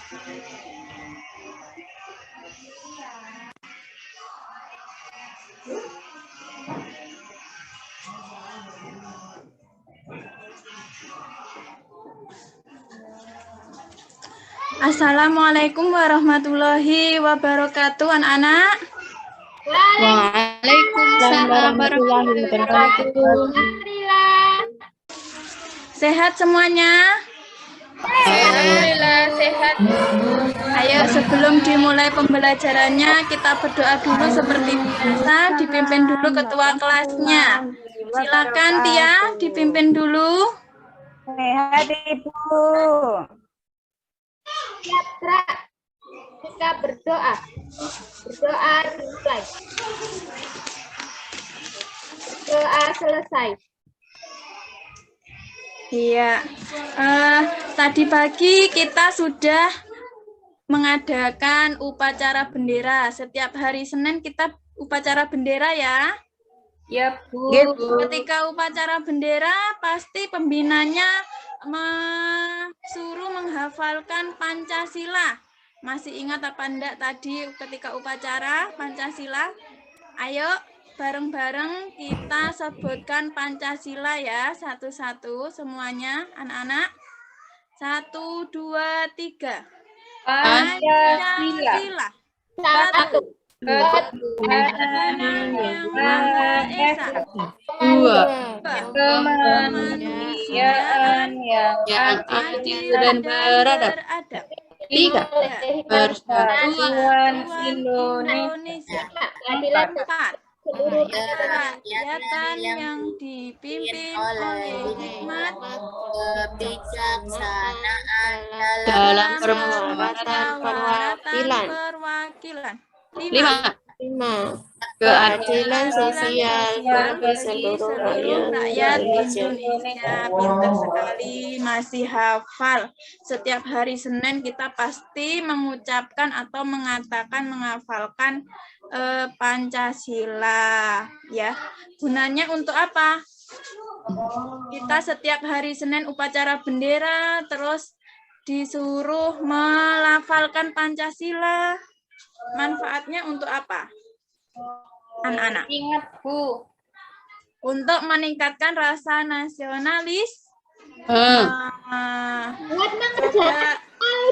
Assalamualaikum warahmatullahi wabarakatuh, anak-anak. Waalaikumsalam warahmatullahi wabarakatuh. Sehat semuanya? Alhamdulillah sehat. Ayo, sebelum dimulai pembelajarannya, kita berdoa dulu seperti biasa, dipimpin dulu ketua kelasnya. Silakan Tia, dipimpin dulu. Sehat Ibu. Kita berdoa. Berdoa dimulai. Berdoa selesai. Iya, tadi pagi kita sudah mengadakan upacara bendera. Setiap hari Senin kita upacara bendera ya. Ya, Bu. Ketika upacara bendera, pasti pembinanya suruh menghafalkan Pancasila. Masih ingat apa enggak tadi ketika upacara Pancasila? Ayo bareng-bareng kita sebutkan Pancasila ya, satu-satu semuanya anak-anak. 1, 2, 3. Pancasila. Satu. Ketuhanan yang Maha Esa. 2. Kemanusiaan yang adil dan beradab. 3. Persatuan Indonesia. 4. Seluruh Kerakyatan yang dipimpin oleh hikmat kebijaksanaan dalam perwakilan. 5. keadilan sosial bagi seluruh rakyat Indonesia. Pintar sekali, masih hafal. Setiap hari Senin kita pasti mengucapkan atau mengatakan, menghafalkan Pancasila. Ya, gunanya untuk apa? Kita setiap hari Senin upacara bendera, terus disuruh melafalkan Pancasila. Manfaatnya untuk apa? Anak-anak. Ingat, Bu. Untuk meningkatkan rasa nasionalis. buat mengerjakan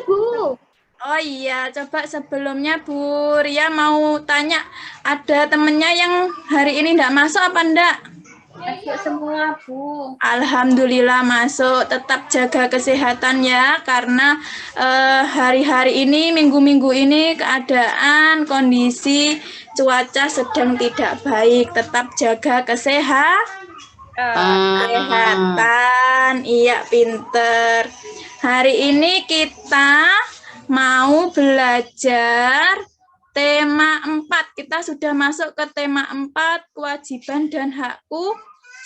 Bu. Oh iya, coba sebelumnya Bu Ria mau tanya, ada temennya yang hari ini enggak masuk apa enggak? Masuk semua, Bu. Alhamdulillah masuk. Tetap jaga kesehatan ya, karena hari-hari ini, minggu-minggu ini keadaan kondisi cuaca sedang tidak baik. Tetap jaga kesehatan. Iya, pinter. Hari ini kita mau belajar tema 4. Kita sudah masuk ke tema 4, kewajiban dan hakku.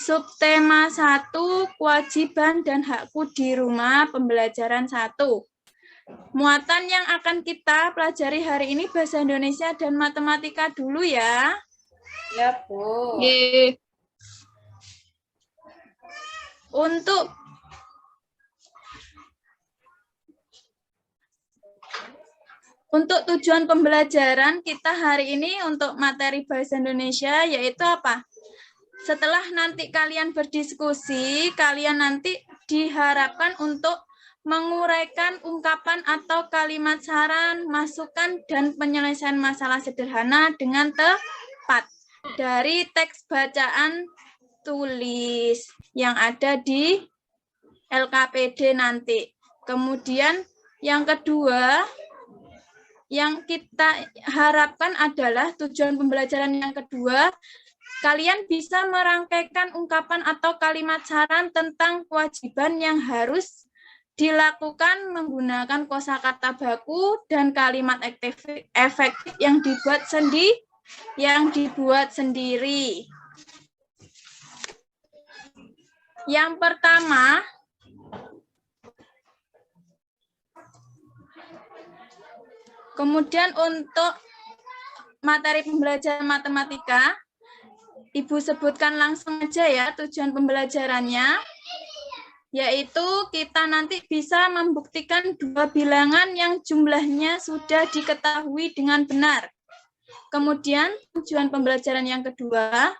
Subtema 1, kewajiban dan hakku di rumah, pembelajaran 1. Muatan yang akan kita pelajari hari ini bahasa Indonesia dan matematika dulu ya. Ya, Bu. Untuk tujuan pembelajaran kita hari ini untuk materi bahasa Indonesia yaitu apa? Setelah nanti kalian berdiskusi, kalian nanti diharapkan untuk menguraikan ungkapan atau kalimat saran, masukan, dan penyelesaian masalah sederhana dengan tepat dari teks bacaan tulis yang ada di LKPD nanti. Kemudian yang kedua, yang kita harapkan adalah tujuan pembelajaran yang kedua, kalian bisa merangkaikan ungkapan atau kalimat saran tentang kewajiban yang harus dilakukan menggunakan kosakata baku dan kalimat efektif yang dibuat sendiri. Yang pertama, kemudian untuk materi pembelajaran matematika, Ibu sebutkan langsung aja ya tujuan pembelajarannya. yaitu kita nanti bisa membuktikan dua bilangan yang jumlahnya sudah diketahui dengan benar. Kemudian tujuan pembelajaran yang kedua,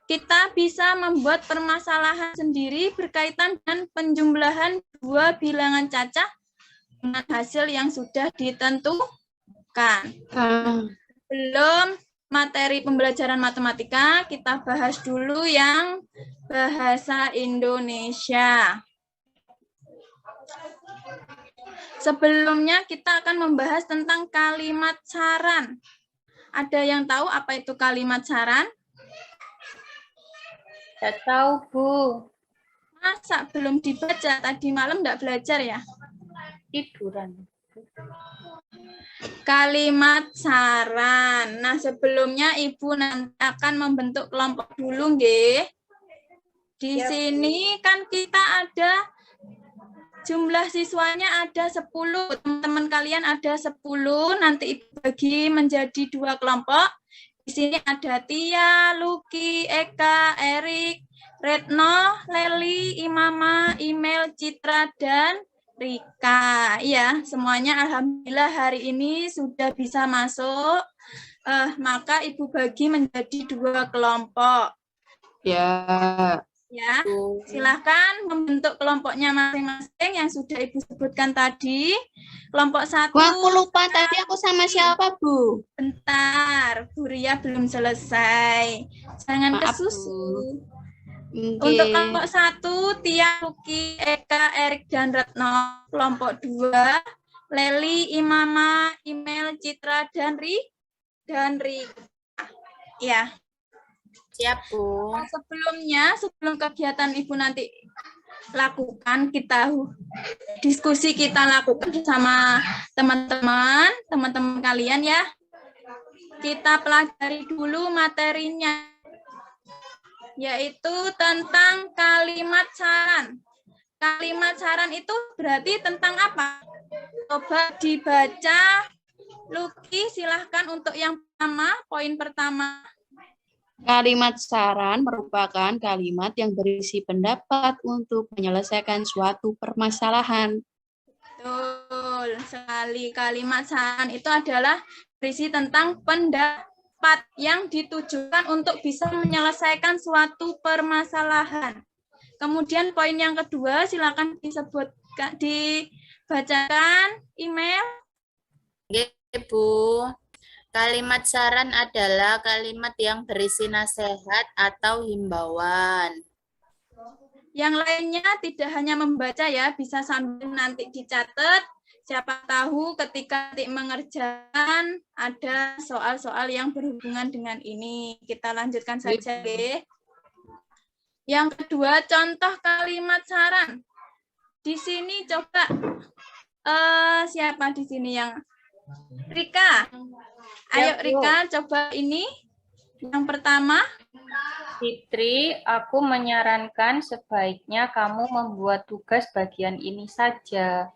kita bisa membuat permasalahan sendiri berkaitan dengan penjumlahan dua bilangan cacah dengan hasil yang sudah ditentukan. Sebelum materi pembelajaran matematika, kita bahas dulu yang bahasa Indonesia. Sebelumnya kita akan membahas tentang kalimat saran. Ada yang tahu apa itu kalimat saran? Tidak tahu, Bu. Masa belum dibaca? Tadi malam enggak belajar ya? Tiduran. Kalimat saran. Nah, sebelumnya Ibu nanti akan membentuk kelompok dulu, nggih. Di sini kan kita ada jumlah siswanya ada 10. Teman-teman kalian ada 10. Nanti Ibu bagi menjadi 2 kelompok. Di sini ada Tia, Luki, Eka, Erik, Retno, Leli, Imama, Imel, Citra, dan Rika. Iya, semuanya alhamdulillah hari ini sudah bisa masuk. Maka Ibu bagi menjadi 2 kelompok. Ya. Ya, silahkan membentuk kelompoknya masing-masing yang sudah Ibu sebutkan tadi. Kelompok 1. Bu, aku lupa tadi aku sama siapa, Bu? Bentar, Bu Ria belum selesai. Jangan Maaf, kesusu. Bu. Untuk kelompok 1, Tia, Luki, Eka, Erik, dan Retno. Kelompok 2, Leli, Imama, Imel, Citra, dan Rika. Ya. Siap, Bu. Nah, sebelum kegiatan Ibu nanti lakukan, diskusi kita lakukan bersama teman-teman kalian ya. Kita pelajari dulu materinya, yaitu tentang kalimat saran. Kalimat saran itu berarti tentang apa? Coba dibaca. Luki, silahkan untuk yang pertama, poin pertama. Kalimat saran merupakan kalimat yang berisi pendapat untuk menyelesaikan suatu permasalahan. Betul sekali. Kalimat saran itu adalah berisi tentang pendapat yang ditujukan untuk bisa menyelesaikan suatu permasalahan. Kemudian poin yang kedua, silakan dibacakan, email. Oke, Bu. Kalimat saran adalah kalimat yang berisi nasihat atau himbauan. Yang lainnya tidak hanya membaca ya, bisa sambil nanti dicatat. Siapa tahu ketika nanti mengerjakan ada soal-soal yang berhubungan dengan ini. Kita lanjutkan saja, deh. Yang kedua, contoh kalimat saran. Di sini coba siapa di sini yang Rika? Ayo Rika, coba ini. Yang pertama. Fitri, aku menyarankan sebaiknya kamu membuat tugas bagian ini saja.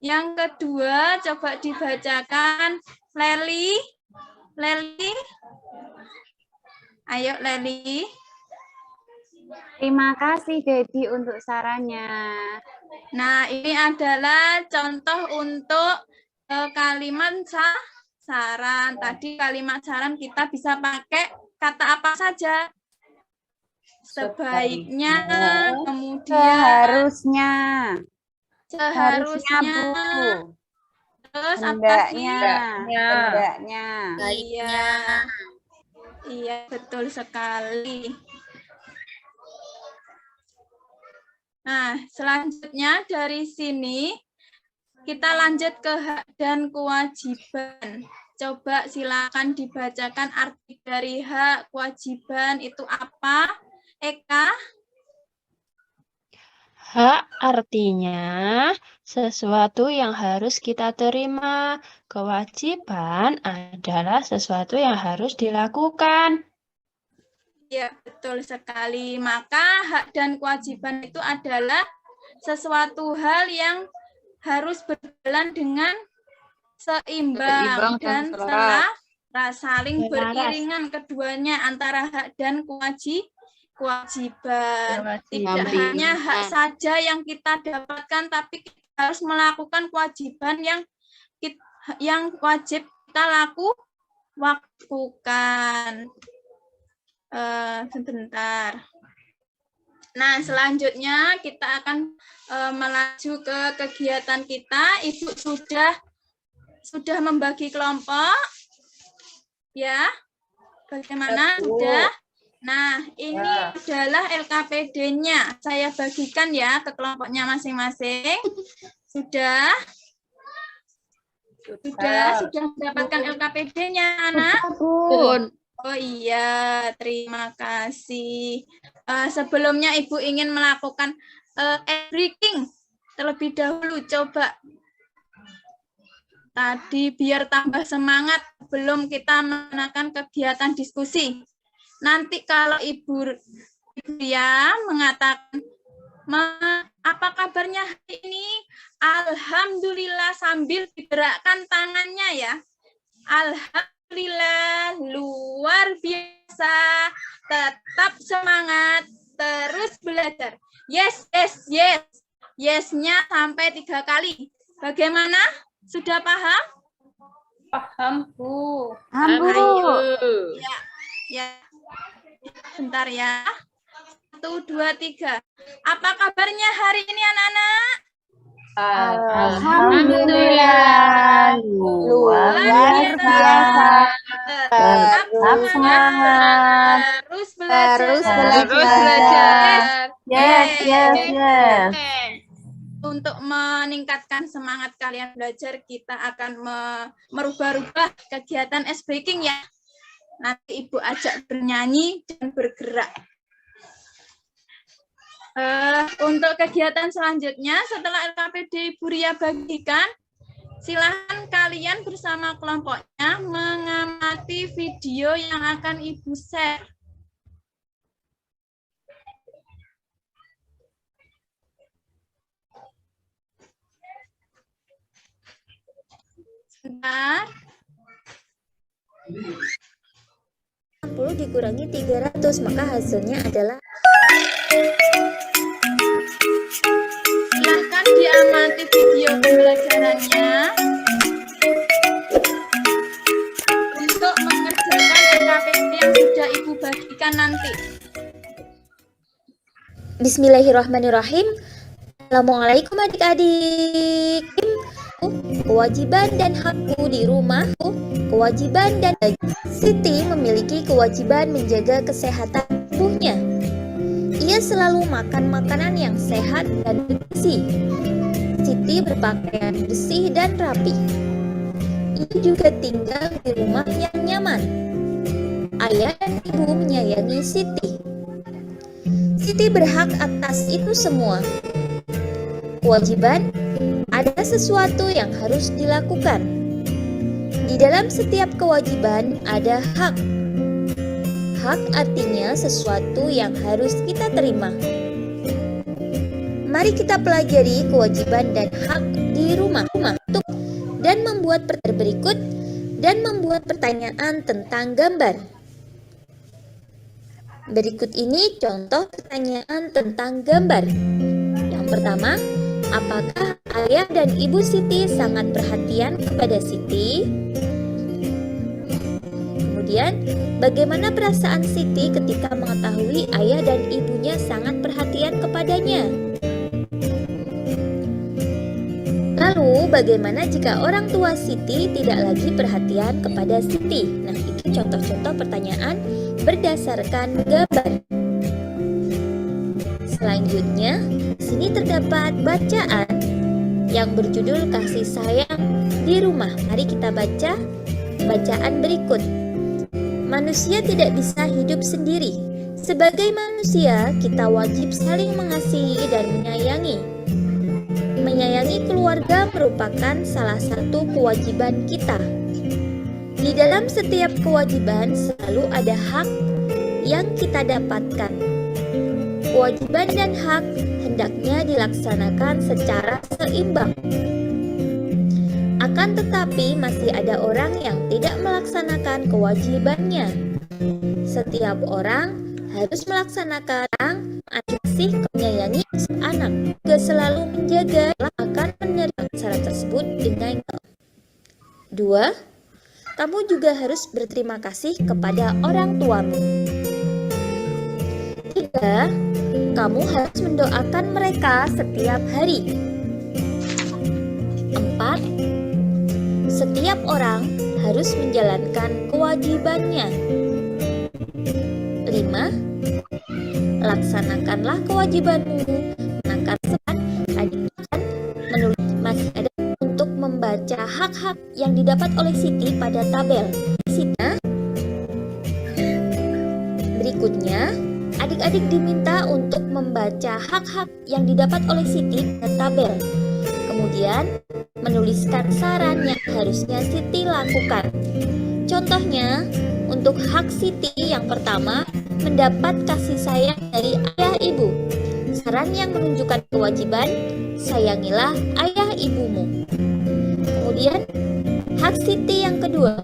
Yang kedua, coba dibacakan. Leli. Leli. Ayo Leli. Terima kasih Dedi untuk sarannya. Nah, ini adalah contoh untuk kalimat saran. Tadi kalimat saran kita bisa pakai kata apa saja? Sebaiknya, kemudian seharusnya, Bu. terus Hendaknya, apa sih? hendaknya. Iya, iya betul sekali. Nah, selanjutnya dari sini kita lanjut ke hak dan kewajiban. Coba silakan dibacakan arti dari hak, kewajiban itu apa? Eka? Hak artinya sesuatu yang harus kita terima. Kewajiban adalah sesuatu yang harus dilakukan. Ya, betul sekali. Maka hak dan kewajiban itu adalah sesuatu hal yang harus berjalan dengan seimbang dan saling beriringan keduanya antara hak dan kewajiban. Tidak Kewajiban. hanya hak saja yang kita dapatkan, tapi kita harus melakukan kewajiban yang wajib kita lakukan. Sebentar. Nah, selanjutnya kita akan melaju ke kegiatan kita. Ibu sudah membagi kelompok, ya? Bagaimana? Sudah? Nah, ini adalah LKPD-nya. Saya bagikan ya ke kelompoknya masing-masing. Sudah mendapatkan LKPD-nya, anak? Bun. Oh iya, terima kasih. Sebelumnya Ibu ingin melakukan breaking terlebih dahulu. Coba tadi biar tambah semangat sebelum kita melakukan kegiatan diskusi. Nanti kalau Ibu ya mengatakan, apa kabarnya hari ini? Alhamdulillah, sambil digerakkan tangannya ya. Alhamdulillah, luar biasa. Tetap semangat, terus belajar. Yes. Yes-nya sampai 3 kali. Bagaimana? Sudah paham? Paham, Bu. Ya. Bentar ya. 1, 2, 3. Apa kabarnya hari ini anak-anak? Alhamdulillah, luar biasa. Tetap semangat. Terus belajar. Yes. Untuk meningkatkan semangat kalian belajar, kita akan merubah-rubah kegiatan ice breaking ya. Nanti Ibu ajak bernyanyi dan bergerak. Untuk kegiatan selanjutnya, setelah LKPD Ibu Ria bagikan, silahkan kalian bersama kelompoknya mengamati video yang akan Ibu share. Sebentar. 60 dikurangi 300, maka hasilnya adalah. Silahkan diamati video pembelajarannya untuk mengerjakan LKPD yang sudah Ibu bagikan nanti. Bismillahirrahmanirrahim. Assalamualaikum adik-adik. Kewajiban dan hakku di rumah. Kewajiban dan Siti memiliki kewajiban menjaga kesehatan tubuhnya. Ia selalu makan makanan yang sehat dan bergizi. Siti berpakaian bersih dan rapi. Ia juga tinggal di rumah yang nyaman. Ayah dan ibu menyayangi Siti. Siti berhak atas itu semua. Kewajiban ada sesuatu yang harus dilakukan. Di dalam setiap kewajiban ada hak. Hak artinya sesuatu yang harus kita terima. Mari kita pelajari kewajiban dan hak di rumah dan membuat berikut dan membuat pertanyaan tentang gambar. Berikut ini contoh pertanyaan tentang gambar. Yang pertama, apakah ayah dan ibu Siti sangat perhatian kepada Siti? Kemudian, bagaimana perasaan Siti ketika mengetahui ayah dan ibunya sangat perhatian kepadanya? Lalu, bagaimana jika orang tua Siti tidak lagi perhatian kepada Siti? Nah, itu contoh-contoh pertanyaan berdasarkan gambar. Selanjutnya, sini terdapat bacaan yang berjudul kasih sayang di rumah. Mari kita baca bacaan berikut. Manusia tidak bisa hidup sendiri. Sebagai manusia, kita wajib saling mengasihi dan menyayangi. Menyayangi keluarga merupakan salah satu kewajiban kita. Di dalam setiap kewajiban selalu ada hak yang kita dapatkan. Kewajiban dan hak hendaknya dilaksanakan secara seimbang. Akan tetapi masih ada orang yang tidak melaksanakan kewajibannya. Setiap orang harus melaksanakan kasih menyayangi anak, juga selalu menjaga akan menerima syarat tersebut dengan 2. Kamu juga harus berterima kasih kepada orang tuamu. 3. Kamu harus mendoakan mereka setiap hari. 4. Setiap orang harus menjalankan kewajibannya. 5. Laksanakanlah kewajibanmu, menangkan adik-adik menulis masih ada untuk membaca hak-hak yang didapat oleh Siti pada tabel. Berikutnya, adik-adik diminta untuk membaca hak-hak yang didapat oleh Siti pada tabel. Kemudian, menuliskan saran yang harusnya Siti lakukan. Contohnya, untuk hak Siti yang pertama, mendapat kasih sayang dari ayah ibu. Saran yang menunjukkan kewajiban, sayangilah ayah ibumu. Kemudian, hak Siti yang kedua,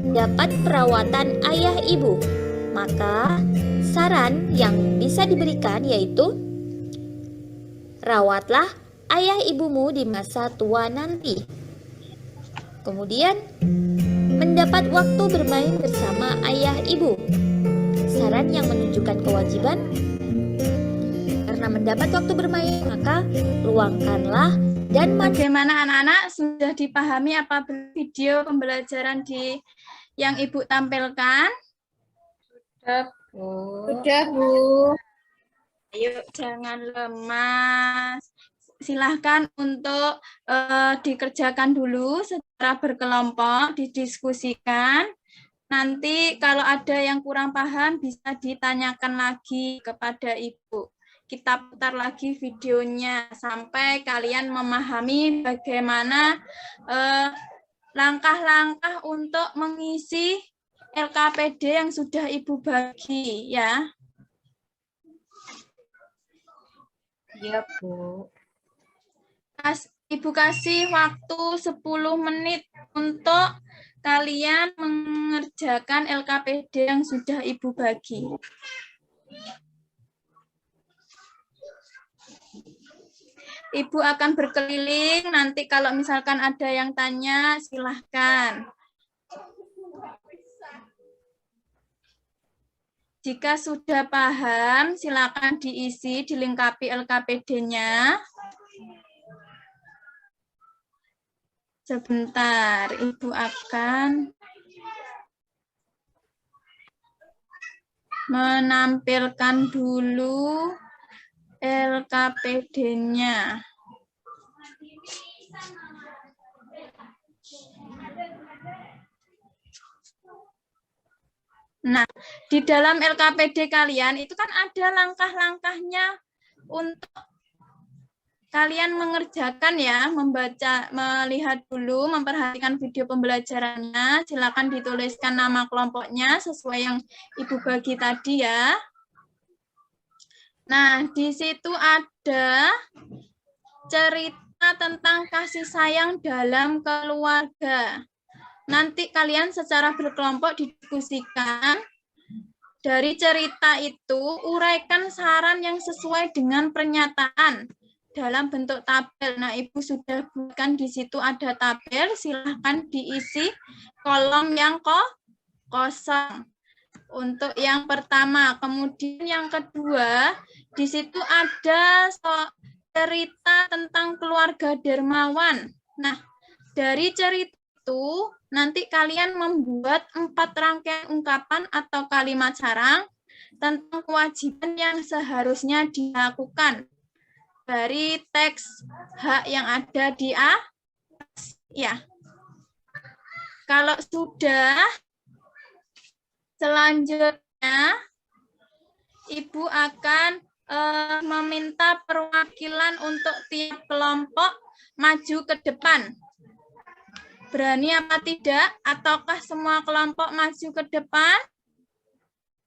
dapat perawatan ayah ibu. Maka, saran yang bisa diberikan yaitu, rawatlah ayah ibumu di masa tua nanti. Kemudian, mendapat waktu bermain bersama ayah ibu. Saran yang menunjukkan kewajiban, karena mendapat waktu bermain, maka luangkanlah dan Bagaimana anak-anak, sudah dipahami apa video pembelajaran yang Ibu tampilkan? Sudah, Bu. Sudah, Bu. Ayo, jangan lemas. Silahkan untuk dikerjakan dulu secara berkelompok, didiskusikan. Nanti kalau ada yang kurang paham bisa ditanyakan lagi kepada Ibu. Kita putar lagi videonya sampai kalian memahami bagaimana langkah-langkah untuk mengisi LKPD yang sudah Ibu bagi, ya. Iya, Bu. Ibu kasih waktu 10 menit untuk kalian mengerjakan LKPD yang sudah Ibu bagi. Ibu akan berkeliling, nanti kalau misalkan ada yang tanya, silahkan. Jika sudah paham, silakan diisi, dilengkapi LKPD-nya. Sebentar, Ibu akan menampilkan dulu LKPD-nya. Nah, di dalam LKPD kalian itu kan ada langkah-langkahnya untuk kalian mengerjakan, ya, membaca, melihat dulu, memperhatikan video pembelajarannya. Silakan dituliskan nama kelompoknya sesuai yang Ibu bagi tadi, ya. Nah, di situ ada cerita tentang kasih sayang dalam keluarga. Nanti kalian secara berkelompok didiskusikan. Dari cerita itu, uraikan saran yang sesuai dengan pernyataan dalam bentuk tabel. Nah, Ibu sudah buatkan di situ ada tabel, silahkan diisi kolom yang kosong. Untuk yang pertama, kemudian yang kedua, di situ ada cerita tentang keluarga dermawan. Nah, dari cerita itu, nanti kalian membuat 4 rangkaian ungkapan atau kalimat sarang tentang kewajiban yang seharusnya dilakukan dari teks hak yang ada di atas. Ya. Kalau sudah, selanjutnya Ibu akan meminta perwakilan untuk tiap kelompok maju ke depan. Berani apa tidak? Ataukah semua kelompok maju ke depan?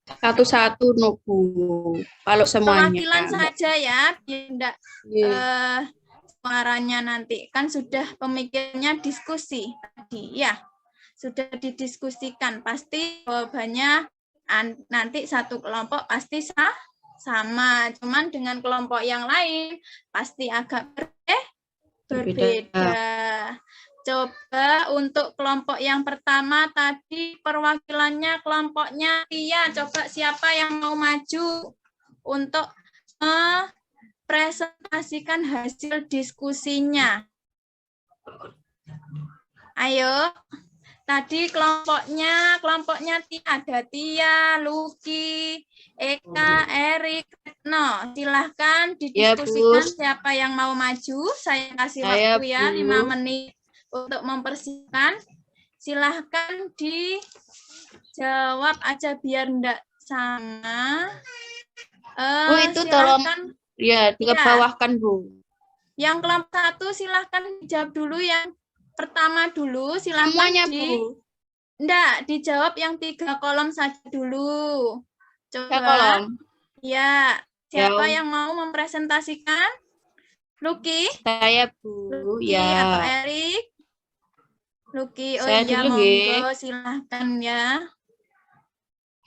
Satu-satu, Bu. Kalau semuanya. Perwakilan saja, ya, biar enggak suaranya nanti. Kan sudah pemikirannya diskusi tadi, ya. Sudah didiskusikan. Pasti jawabannya nanti satu kelompok pasti sama, cuman dengan kelompok yang lain pasti agak berbeda. Coba untuk kelompok yang pertama tadi perwakilannya kelompoknya Tia. Coba siapa yang mau maju untuk presentasikan hasil diskusinya? Ayo. Tadi kelompoknya Tia, ada Tia, Luki, Eka, Erik, No. Silahkan didiskusikan siapa yang mau maju. Saya kasih waktu ya 5 menit untuk mempersiapkan. Silahkan dijawab aja biar enggak sama. Itu tolong ya dibawahkan, Bu. Yang kelompok 1 silahkan dijawab dulu, yang pertama dulu, silahkan semuanya, Bu. Enggak, dijawab yang 3 kolom saja dulu. Coba. 3 kolom. Ya, siapa yang mau mempresentasikan? Luki? Saya, Bu. Luki ya. Atau Erik? Luki, Saya iya dulu, monggo, silahkan ya.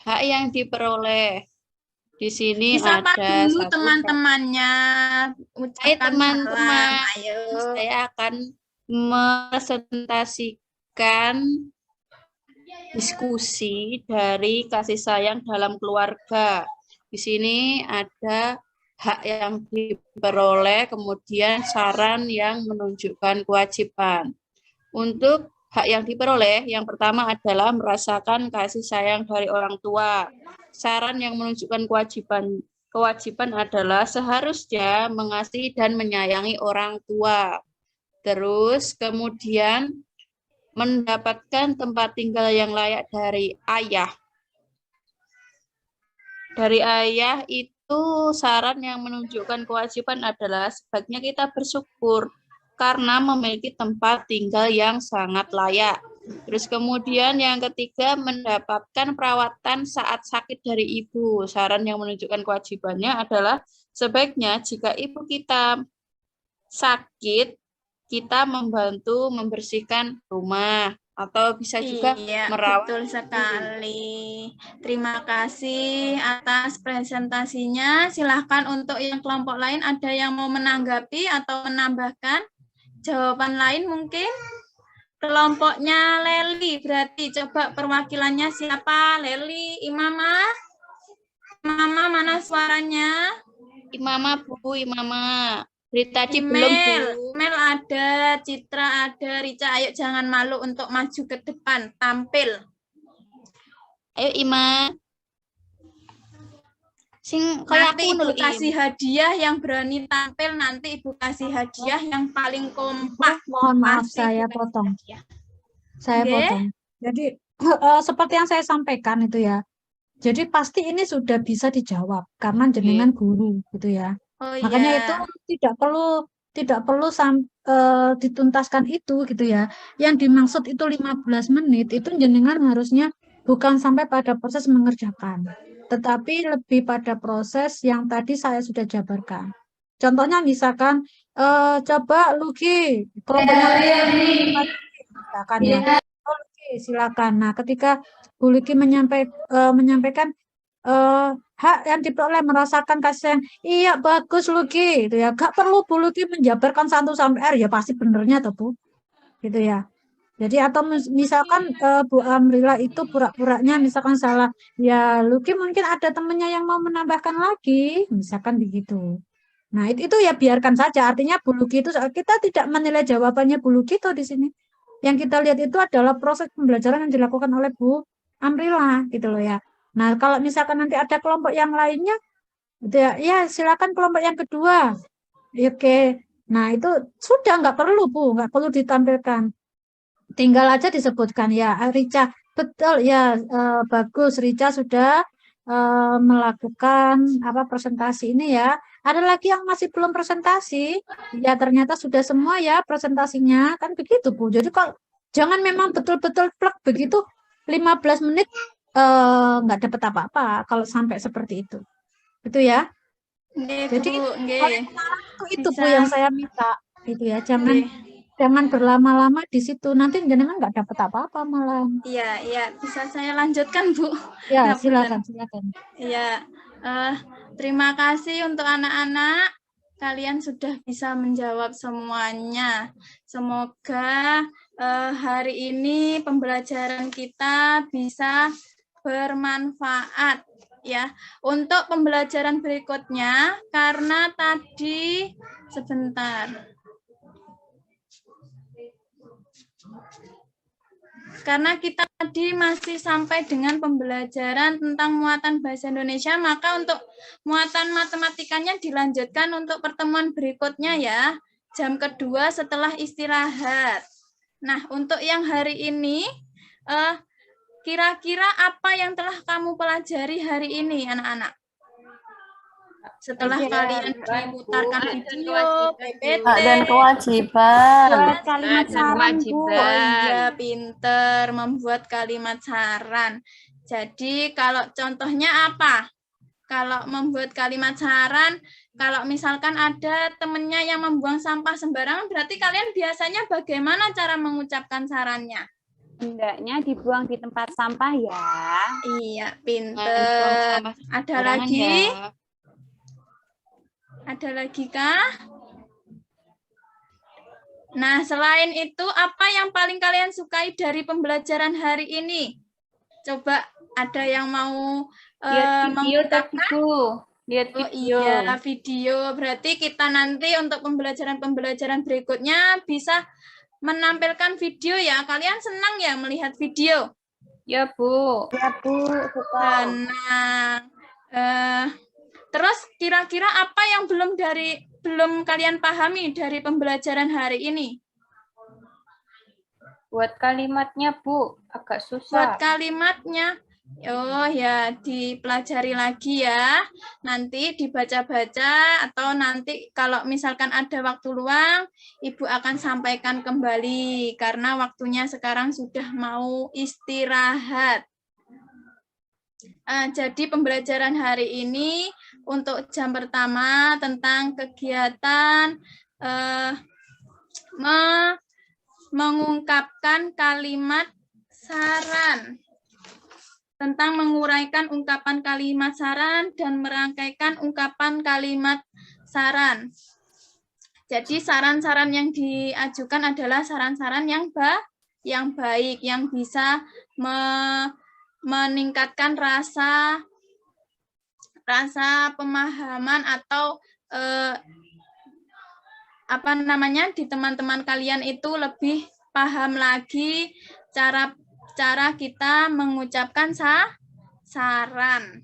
Hak yang diperoleh. Di sini Disapa ada dulu teman-temannya. Hai teman-teman, ayo. saya akan mepresentasikan diskusi dari kasih sayang dalam keluarga. Di sini ada hak yang diperoleh, kemudian saran yang menunjukkan kewajiban. Untuk hak yang diperoleh, yang pertama adalah merasakan kasih sayang dari orang tua. Saran yang menunjukkan kewajiban adalah seharusnya mengasihi dan menyayangi orang tua. Terus kemudian mendapatkan tempat tinggal yang layak dari ayah. Dari ayah itu saran yang menunjukkan kewajiban adalah sebaiknya kita bersyukur karena memiliki tempat tinggal yang sangat layak. Terus kemudian yang ketiga mendapatkan perawatan saat sakit dari ibu. Saran yang menunjukkan kewajibannya adalah sebaiknya jika ibu kita sakit, kita membantu membersihkan rumah atau bisa juga merawat. Betul sekali. Terima kasih atas presentasinya. Silahkan untuk yang kelompok lain, ada yang mau menanggapi atau menambahkan jawaban lain mungkin? Kelompoknya Leli, berarti coba perwakilannya siapa? Leli, Imama? Imama mana suaranya? Imama, Bu, Imama. Tadi belum, Bu. Mel ada, Citra ada, Rica, ayo jangan malu untuk maju ke depan, tampil. Ayo, Ima. Sing kayak Nanti aku Ibu kasih hadiah yang berani tampil, nanti Ibu kasih hadiah yang paling kompak. Mohon maaf, Pasti saya Ibu potong. hadiah. Saya Oke. potong. Jadi seperti yang saya sampaikan itu ya. Jadi pasti ini sudah bisa dijawab karena jenengan guru gitu ya. Oh, Makanya iya. itu tidak perlu dituntaskan itu gitu ya. Yang dimaksud itu 15 menit itu jenengan harusnya bukan sampai pada proses mengerjakan, tetapi lebih pada proses yang tadi saya sudah jabarkan. Contohnya misalkan coba Luki kelompoknya silakan ya. Oh, Luki, silakan. Nah, ketika Bu Luki menyampaikan hak yang diperoleh merasakan kasih sayang, iya bagus Luki, gitu ya. Gak perlu Bu Luki menjabarkan 1 sampai R ya pasti benernya toh Bu, gitu ya. Jadi atau misalkan Bu Amrila itu pura-puranya misalkan salah, ya Luki mungkin ada temennya yang mau menambahkan lagi, misalkan begitu. Nah itu ya biarkan saja. Artinya Bu Luki itu kita tidak menilai jawabannya Bu Luki toh di sini. Yang kita lihat itu adalah proses pembelajaran yang dilakukan oleh Bu Amrila, gitu loh ya. Nah, kalau misalkan nanti ada kelompok yang lainnya, gitu ya silakan kelompok yang kedua. Oke. Nah, itu sudah nggak perlu, Bu, nggak perlu ditampilkan. Tinggal aja disebutkan ya, Rica, betul ya, bagus Rica sudah melakukan presentasi ini ya. Ada lagi yang masih belum presentasi, ya ternyata sudah semua ya presentasinya, kan begitu Bu. Jadi kalau jangan memang betul-betul plek begitu 15 menit nggak dapat apa-apa kalau sampai seperti itu ya. Jadi Bu, itu Bu yang saya minta gitu ya, jangan Jangan berlama-lama di situ. Nanti jenengan nggak dapat apa-apa malah. Iya, bisa saya lanjutkan, Bu? Ya, Ngapunten. silakan. Iya, terima kasih untuk anak-anak. Kalian sudah bisa menjawab semuanya. Semoga hari ini pembelajaran kita bisa bermanfaat ya. Untuk pembelajaran berikutnya, karena tadi sebentar. Karena kita tadi masih sampai dengan pembelajaran tentang muatan bahasa Indonesia, maka untuk muatan matematikanya dilanjutkan untuk pertemuan berikutnya ya, jam kedua setelah istirahat. Nah, untuk yang hari ini, kira-kira apa yang telah kamu pelajari hari ini, anak-anak? Setelah kalian diputarkan video, PPT, Hak dan kewajiban. Kalimat saran, Bu. oh iya, pinter membuat kalimat saran. Jadi kalau contohnya apa? Kalau membuat kalimat saran, kalau misalkan ada temennya yang membuang sampah sembarangan, berarti kalian biasanya bagaimana cara mengucapkan sarannya? Hendaknya dibuang di tempat sampah ya. Iya, Buang pinter. sampah Ada sembarangan lagi? ya. Ada lagi kah? Nah, selain itu, apa yang paling kalian sukai dari pembelajaran hari ini? Coba ada yang mau Lihat video tadi, mengungkapkan? Bu. Lihat Oh video. iya, video. Berarti kita nanti untuk pembelajaran-pembelajaran berikutnya bisa menampilkan video ya. Kalian senang ya melihat video? Ya, Bu. Senang. Terus kira-kira apa yang belum kalian pahami dari pembelajaran hari ini? Buat kalimatnya, Bu. Agak Buat susah. kalimatnya, oh ya dipelajari lagi ya. Nanti dibaca-baca atau nanti kalau misalkan ada waktu luang, Ibu akan sampaikan kembali karena waktunya sekarang sudah mau istirahat. Jadi pembelajaran hari ini untuk jam pertama tentang kegiatan mengungkapkan kalimat saran, tentang menguraikan ungkapan kalimat saran dan merangkaikan ungkapan kalimat saran. Jadi saran-saran yang diajukan adalah saran-saran yang baik, yang bisa meningkatkan rasa pemahaman atau di teman-teman kalian itu lebih paham lagi cara kita mengucapkan saran.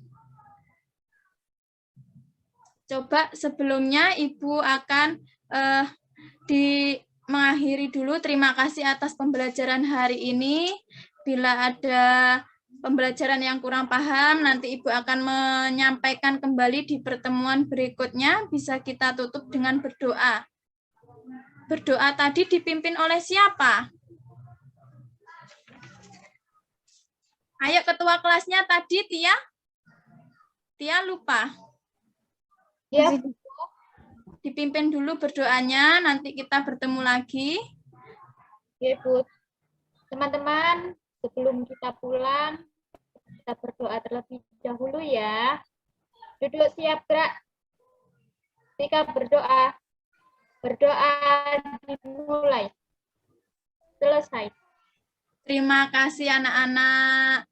Coba sebelumnya Ibu akan mengakhiri dulu. Terima kasih atas pembelajaran hari ini. Bila ada pembelajaran yang kurang paham, nanti Ibu akan menyampaikan kembali di pertemuan berikutnya. Bisa kita tutup dengan berdoa. Berdoa tadi dipimpin oleh siapa? Ayo ketua kelasnya tadi, Tia. Tia lupa. Ya, Dipimpin dulu berdoanya, nanti kita bertemu lagi. ya, Bu. Teman-teman, sebelum kita pulang, kita berdoa terlebih dahulu ya. Duduk siap gerak. Ketika berdoa dimulai. Selesai. Terima kasih anak-anak.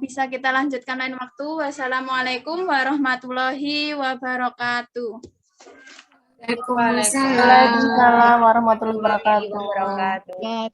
Bisa kita lanjutkan lain waktu. Wassalamualaikum warahmatullahi wabarakatuh. Waalaikumsalam warahmatullahi wabarakatuh.